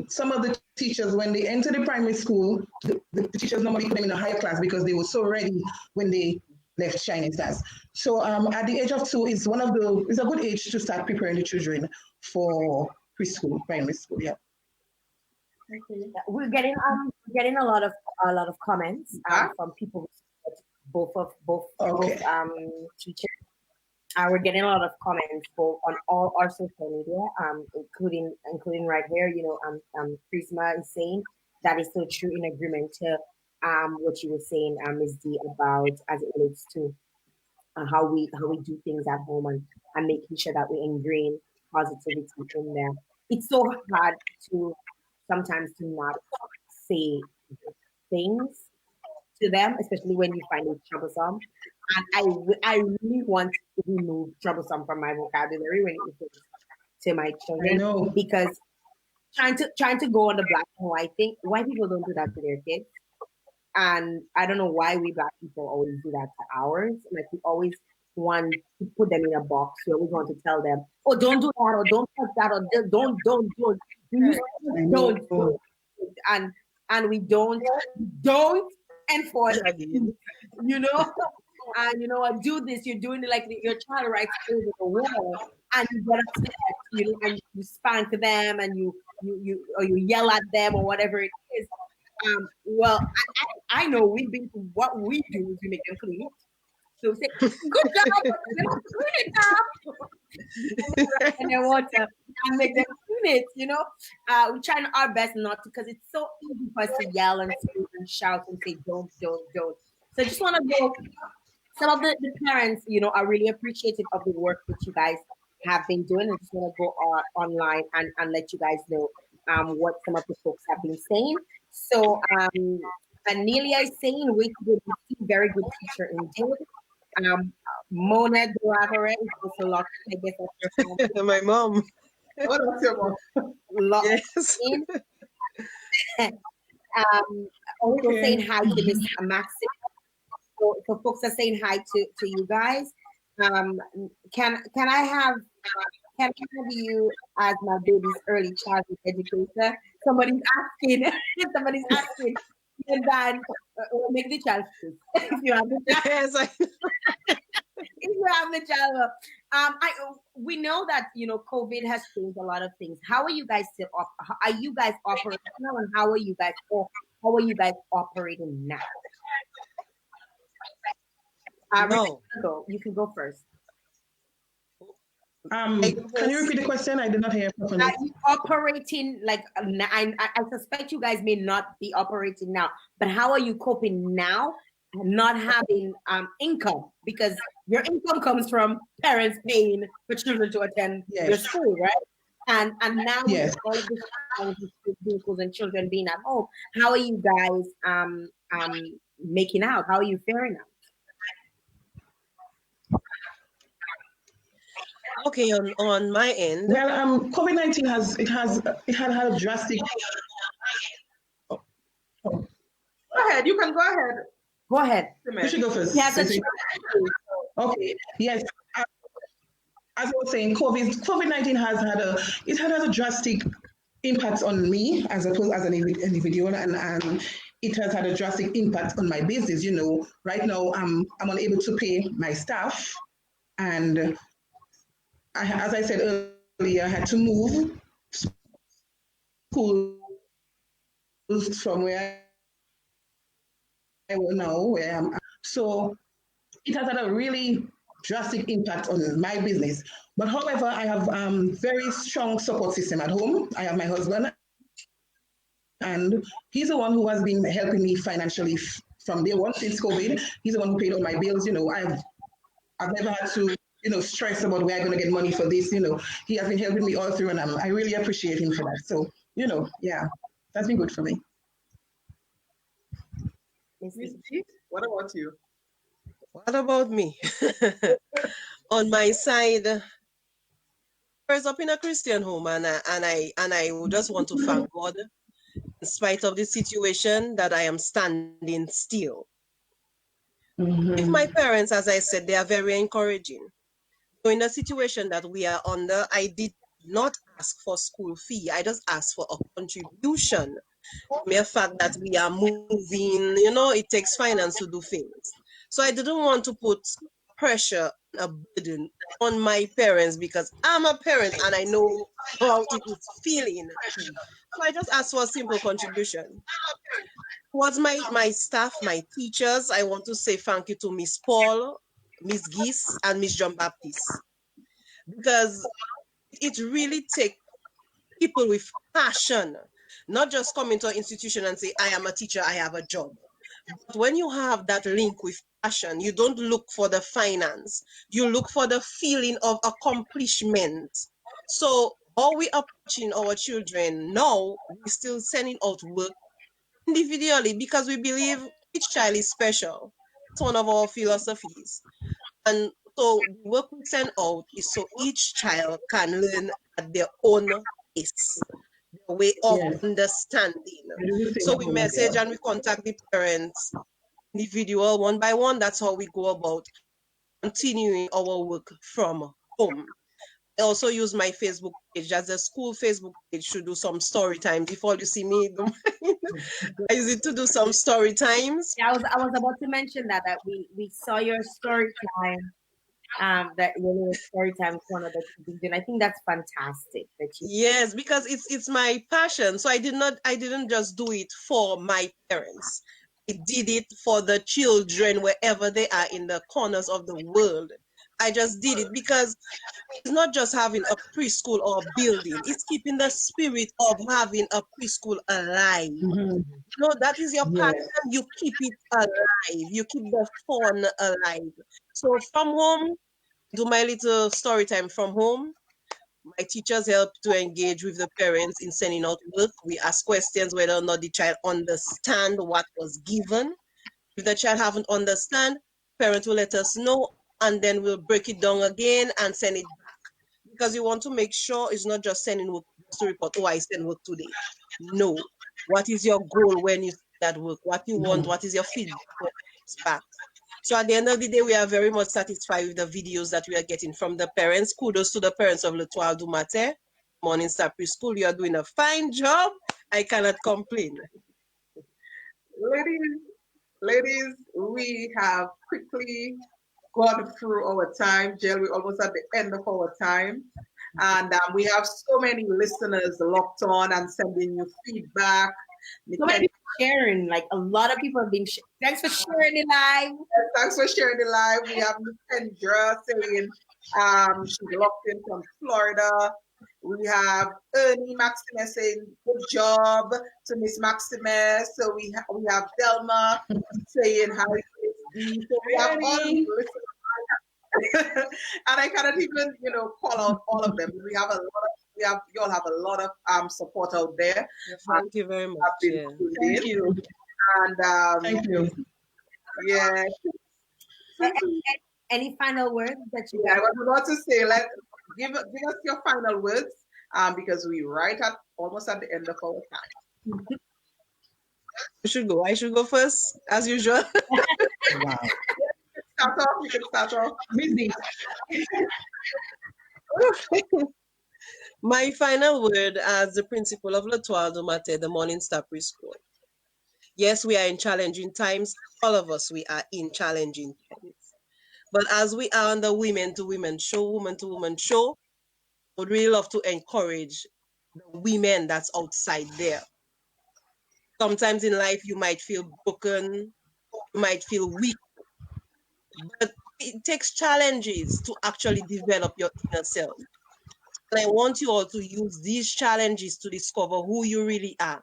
Some of the teachers, when they enter the primary school, the teachers normally put them in a higher class because they were so ready when they left Shining Stars. So at the age of 2 is is a good age to start preparing the children for preschool, primary school. Yeah. Okay. We're getting a lot of comments from people who both teachers. We're getting a lot of comments both on all our social media, including right here. Prisma is saying that is so true, in agreement to what you were saying, Ms. D, about as it relates to how we do things at home and making sure that we ingrain positivity in there. It's so hard to sometimes to not say things to them, especially when you find it troublesome. And I really want to remove troublesome from my vocabulary when it comes to my children, because trying to go on the black and white thing, white people don't do that to their kids. And I don't know why we black people always do that to ours. Like, we always want to put them in a box. We always want to tell them, oh, don't do that, or don't touch that, or don't. And we don't enforce it, and do this. You're doing it like your child writes over the wall, and you get upset, and you spank them, and you you yell at them or whatever it is. Well, I know we've been to what we do is we make them clean it. So we say, good job, but you have to clean it now. And then water and make them clean it, you know. We're trying our best not to, because it's so easy for us to yell and scream and shout and say, don't. So I just want to go. Some of the parents, you know, are really appreciative of the work that you guys have been doing. I just want to go online and let you guys know what some of the folks have been saying. So, Anelia is saying, we could be very good teacher indeed. Mona Deravarere is also locked in. I guess that's your phone. My mom. Oh, that's your mom. Locked yes. in. Also saying hi to Miss Maximea. So folks are saying hi to you guys. Can I have you as my baby's early childhood educator? Somebody's asking. And then make the child choose. If you have the child. Yes, if you have the child. We know that, you know, COVID has changed a lot of things. How are you guys still are you guys operational, and how are you guys operating now? No. You can go first. Can you repeat the question? I did not hear properly. Are you operating like I suspect you guys may not be operating now, but how are you coping now, not having income, because your income comes from parents paying for children to attend your school, right? And now with all of the vehicles and children being at home, how are you guys making out? How are you faring out? Okay, on my end. Well, COVID-19 had a drastic. Go ahead. You can go ahead. Go ahead. You should go first. Yes. Okay. Yes. As I was saying, COVID-19 has had a drastic impact on me as an individual, and it has had a drastic impact on my business. You know, right now I'm unable to pay my staff, and as I said earlier, I had to move schools from where I am now, where I am. So it has had a really drastic impact on my business. But however, I have very strong support system at home. I have my husband, and he's the one who has been helping me financially from day one since COVID. He's the one who paid all my bills. You know, I've never had to, you know, stress about where I'm going to get money for this. You know, he has been helping me all through, and I really appreciate him for that. So, you know, yeah, that's been good for me. What about you? What about me? On my side, I was up in a Christian home, and I would just want to thank God, in spite of the situation, that I am standing still. If my parents, as I said, they are very encouraging. So in the situation that we are under, I did not ask for school fee. I just asked for a contribution. Mere fact that we are moving, you know, it takes finance to do things. So I didn't want to put pressure, a burden on my parents, because I'm a parent and I know how it is feeling. So I just asked for a simple contribution. Towards my staff, my teachers, I want to say thank you to Miss Paul, Miss Geese, and Miss John Baptiste, because it really takes people with passion, not just come into an institution and say, I am a teacher, I have a job. But when you have that link with passion, you don't look for the finance, you look for the feeling of accomplishment. So how we approaching our children now, we're still sending out work individually, because we believe each child is special. It's one of our philosophies. And so the work we send out is so each child can learn at their own pace, their way of understanding. So we message and we contact the parents individual one by one. That's how we go about continuing our work from home. I also use my Facebook page as a school Facebook page to do some story times. If all you see me, I use it to do some story times. Yeah, I was about to mention that we saw your story time that little story time corner that you've been doing. I think that's fantastic that you. Yes, because it's my passion. So I didn't just do it for my parents. I did it for the children wherever they are in the corners of the world. I just did it because it's not just having a preschool or a building, it's keeping the spirit of having a preschool alive. Mhm. No, that is your Yes. passion. You keep it alive. You keep the fun alive. So from home, do my little story time from home. My teachers help to engage with the parents in sending out work. We ask questions whether or not the child understand what was given. If the child haven't understand, parent will let us know, and then we'll break it down again and send it back. Because you want to make sure it's not just sending work just to report, oh, I sent work today. No. What is your goal when you send that work? What you want? What is your feedback when it's back? So at the end of the day, we are very much satisfied with the videos that we are getting from the parents. Kudos to the parents of L'Etoile du Matin, Morning Star Preschool. You are doing a fine job. I cannot complain. Ladies, we have quickly gone through our time. Jill, we're almost at the end of our time. And we have so many listeners locked on and sending you feedback. So many people sharing, like a lot of people have been. Thanks for sharing it live. Thanks for sharing it live. We have Miss Kendra saying she's locked in from Florida. We have Ernie Maxime saying good job to Miss Maxime. So we have Delma saying hi to Miss D. So we have all these listeners. And I cannot even, call out all of them. We have you all have a lot of support out there. Thank you very much. Yeah. Thank you. And Thank you. Yeah. Any final words that you? I was about to say, give us your final words, because we're almost at the end of our time. You should go. I should go first, as usual. Wow. You can start off. Busy. My final word as the principal of L'Etoile du Matin, the Morning Star Preschool. Yes, we are in challenging times. All of us, we are in challenging times. But as we are on the Women2Woman show, I would really love to encourage the women that's outside there. Sometimes in life, you might feel broken, you might feel weak, but it takes challenges to actually develop your inner self. And I want you all to use these challenges to discover who you really are.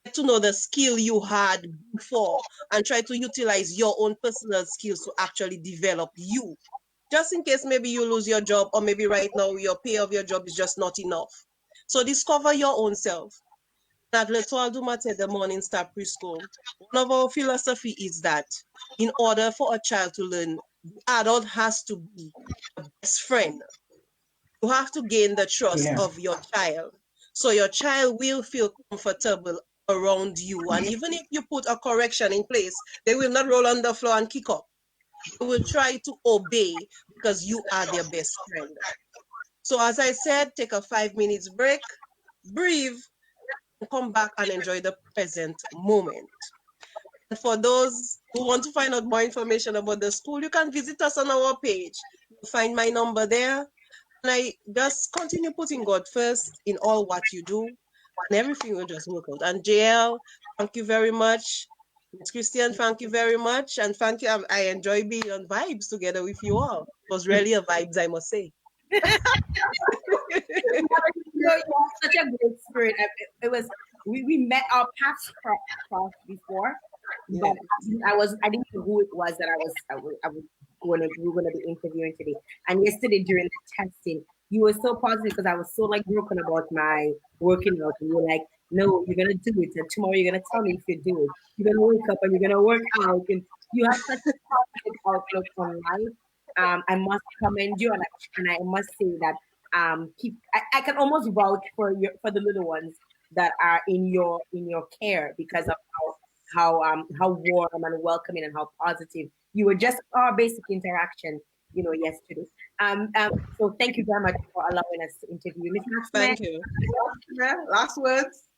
Get to know the skill you had before and try to utilize your own personal skills to actually develop you. Just in case maybe you lose your job, or maybe right now your pay of your job is just not enough. So discover your own self. At L'Etoile du Matin, the Morning Star Preschool, one of our philosophy is that in order for a child to learn, the adult has to be the best friend. You have to gain the trust of your child. So your child will feel comfortable around you. And even if you put a correction in place, they will not roll on the floor and kick up. They will try to obey because you are their best friend. So as I said, take a 5 minutes break, breathe, and come back and enjoy the present moment. And for those who want to find out more information about the school, you can visit us on our page. You'll find my number there. And I just continue putting God first in all what you do, and everything will just work out. And Jael, thank you very much. Miss Christian, thank you very much. And thank you. I enjoy being on Vibes together with you all. It was really a vibes, I must say. You have such a great spirit. It was we met our paths crossed before, but I didn't know who it was that we were going to be interviewing today. And yesterday during the testing, you were so positive because I was so broken about my working out. And you were like, no, you're gonna do it, and tomorrow you're gonna tell me if you do it. You're gonna wake up and you're gonna work out, and you have such a positive outlook on life. I must commend you, and I must say that I can almost vouch for the little ones that are in your care because of how warm and welcoming and how positive you were. Just our basic interaction, yesterday. So thank you very much for allowing us to interview Ms. Maxime. Thank you. Last words.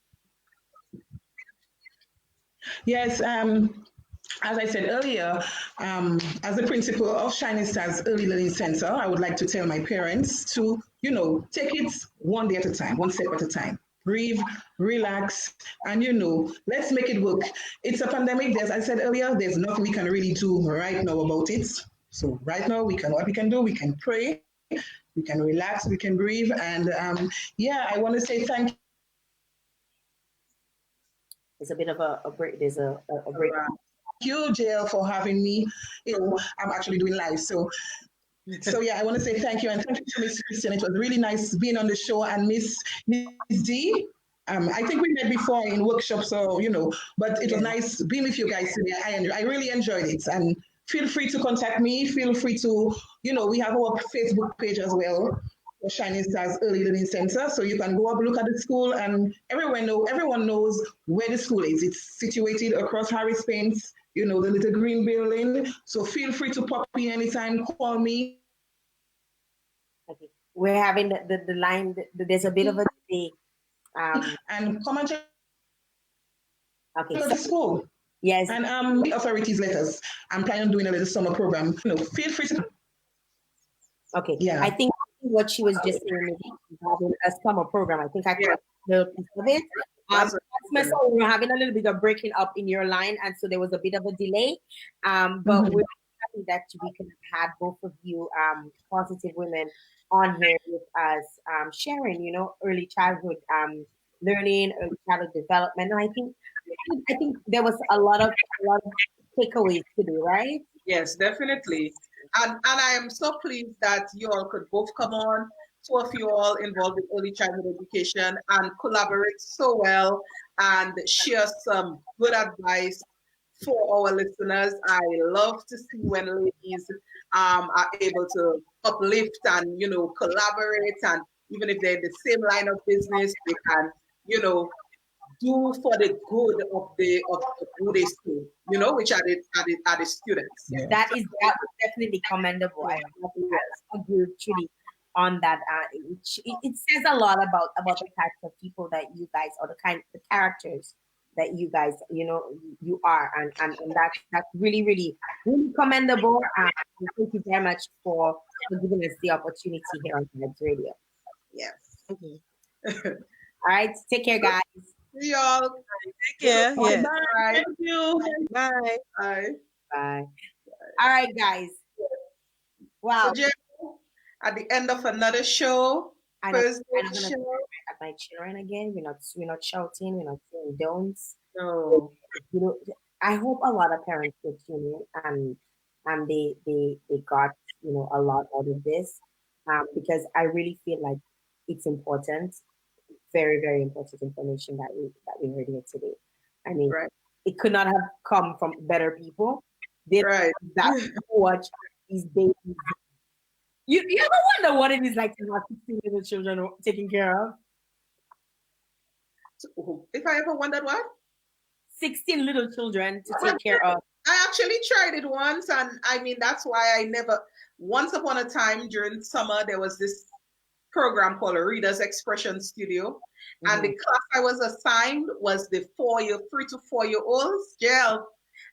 Yes, as I said earlier, as the principal of Shining Stars Early Learning Center, I would like to tell my parents to, take it one day at a time, one step at a time. Breathe, relax, and let's make it work. It's a pandemic. As I said earlier, there's nothing we can really do right now about it. So right now, what we can do, we can pray, we can relax, we can breathe, and I want to say thank you. There's a bit of a break. There's a break. Thank you, Jael, for having me. I'm actually doing live, so I want to say thank you, and thank you to Miss Christian. It was really nice being on the show, and Miss D. I think we met before in workshops, so but it was nice being with you guys today. I really enjoyed it, and feel free to contact me. Feel free to, we have our Facebook page as well, the Shining Stars Early Learning Center. So you can go up, look at the school, and everyone knows where the school is. It's situated across Harris Paints, the little green building. So feel free to pop in anytime, call me. Okay. We're having the line, there's a bit of a delay. And come and check okay, the school. Yes. And the authorities letters. I'm planning on doing a little summer program. Feel free to. Okay. Yeah. I think what she was just saying is having a summer program. I think I got a little piece of it. So we're having a little bit of breaking up in your line, and so there was a bit of a delay. But we're happy that we could have had both of you, positive women, on here with us, sharing, early childhood learning, early childhood development, and I think there was a lot of takeaways today, right? Yes, definitely. And I am so pleased that you all could both come on, two of you all involved in early childhood education, and collaborate so well and share some good advice for our listeners. I love to see when ladies are able to uplift and, collaborate, and even if they're in the same line of business, they can, do for the good of who they school, which are the students. Yeah. That was definitely commendable. I agree with Trudy on that. It says a lot about the types of people that you guys, or the characters that you guys, you are, and that's really, really, really commendable. Thank you very much for giving us the opportunity here on Vibes Radio. Yes. All right, take care, guys. See y'all. Take care. Bye. Yes. Bye. Thank you. Bye. Bye. Bye. All right, guys. Wow. So, Jill, at the end of another show, I'm gonna at my children again. We're not shouting. We're not saying don'ts. No. I hope a lot of parents will tune in and they got a lot out of this, because I really feel like it's important. Very, very important information that we heard here today. I mean, It could not have come from better people. That watch these babies. You ever wonder what it is like to have 16 little children taken care of? If I ever wondered what? 16 little children to take care of. I actually tried it once, and I mean, that's why once upon a time during summer, there was this program called a Reader's Expression Studio. And the class I was assigned was the 3 to 4 year olds. Jael,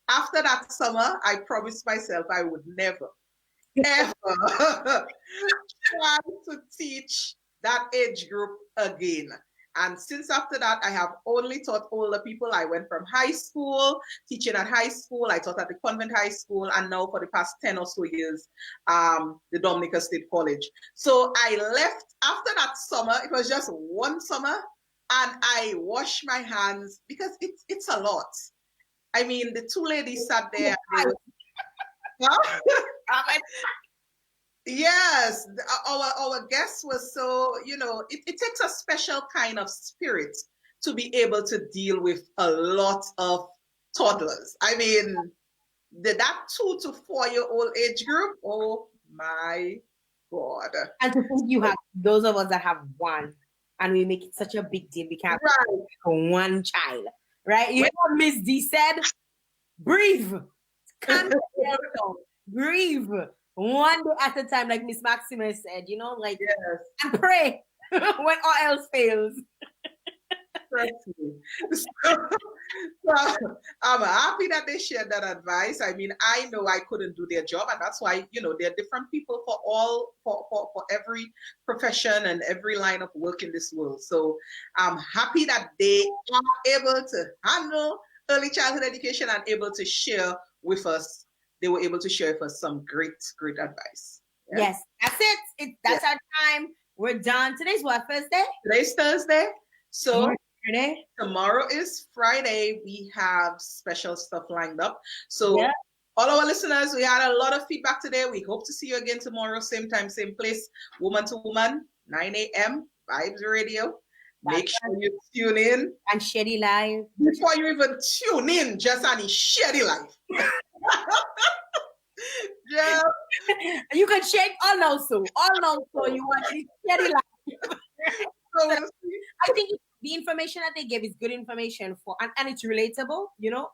after that summer, I promised myself I would never, ever try to teach that age group again. And since after that, I have only taught older people. I went from high school, teaching at high school. I taught at the convent high school, and now for the past 10 or so years, the Dominica State College. So I left after that summer. It was just one summer, and I washed my hands because it's a lot. I mean, the two ladies sat there. Yes, our guest was so, it takes a special kind of spirit to be able to deal with a lot of toddlers. I mean, that 2 to 4 year old age group, oh my God. And to think you have those of us that have one, and we make it such a big deal. We can't for one child, right? You know what Miss D said? Breathe. Breathe. One day at a time, like Miss Maxima said, and pray when all else fails. Trust me. So, I'm happy that they shared that advice. I mean, I know I couldn't do their job, and that's why, you know, there are different people for every profession and every line of work in this world. So I'm happy that they are able to handle early childhood education and able to share with us. They were able to share with us some great advice. Yeah? Yes, that's it. That's our time. We're done. Today's what, Thursday? Today's Thursday. So tomorrow is Friday. We have special stuff lined up. So all our listeners, we had a lot of feedback today. We hope to see you again tomorrow, same time, same place. Woman2Woman, 9 a.m. Vibes Radio. Make sure you tune in. And Shady Live. Before you even tune in, just on Shady Live. Yeah. You can check all also. You want to Shady Live. So I think the information that they give is good information and it's relatable, you know,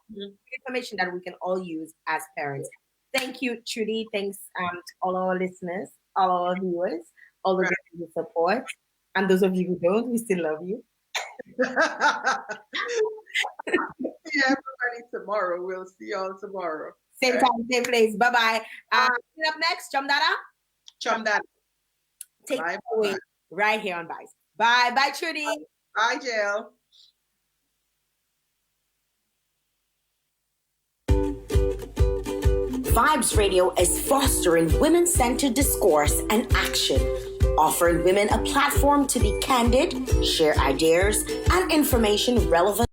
information that we can all use as parents. Thank you, Trudy. Thanks to all our listeners, all our viewers, all the support. And those of you who don't, we still love you. See everybody tomorrow. We'll see you all tomorrow. Same time, same place. Bye-bye. Up next, Chomdada. Chomdada. Take it away right here on Vibes. Bye. Bye, Trudy. Bye, Jael. Vibes Radio is fostering women-centered discourse and action, offering women a platform to be candid, share ideas, and information relevant